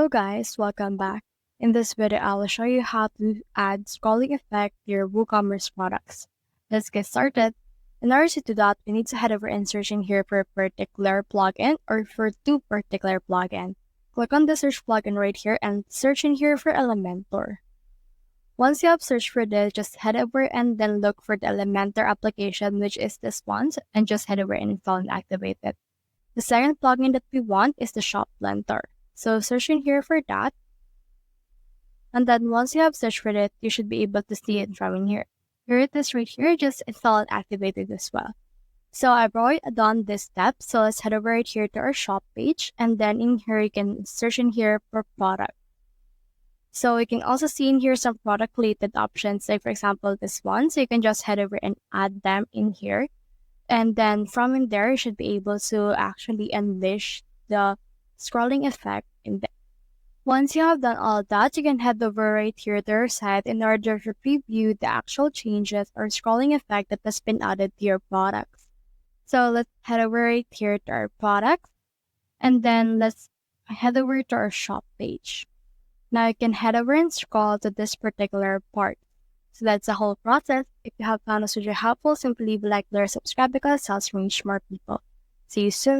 Hello guys, welcome back. In this video, I will show you how to add scrolling effect to your WooCommerce products. Let's get started. In order to do that, we need to head over and search in here for a particular plugin or for two particular plugin. Click on the search plugin right here and search in here for Elementor. Once you have searched for this, just head over and then look for the Elementor application, which is this one, and just head over and install and activate it. The second plugin that we want is the Shop Blender. So search in here for that. And then once you have searched for it, you should be able to see it from in here. Here it is right here, just install and activate it as well. So I've already done this step. So let's head over right here to our shop page. And then in here, you can search in here for product. So you can also see in here some product related options, like for example, this one. So you can just head over and add them in here. And then from in there, you should be able to actually unleash the scrolling effect in there. Once you have done all that, you can head over right here to your site in order to preview the actual changes or scrolling effect that has been added to your products. So let's head over right here to our products, and then let's head over to our shop page. Now you can head over and scroll to this particular part. So that's the whole process. If you have found this video helpful, simply leave a like or subscribe because it helps reach more people. See you soon.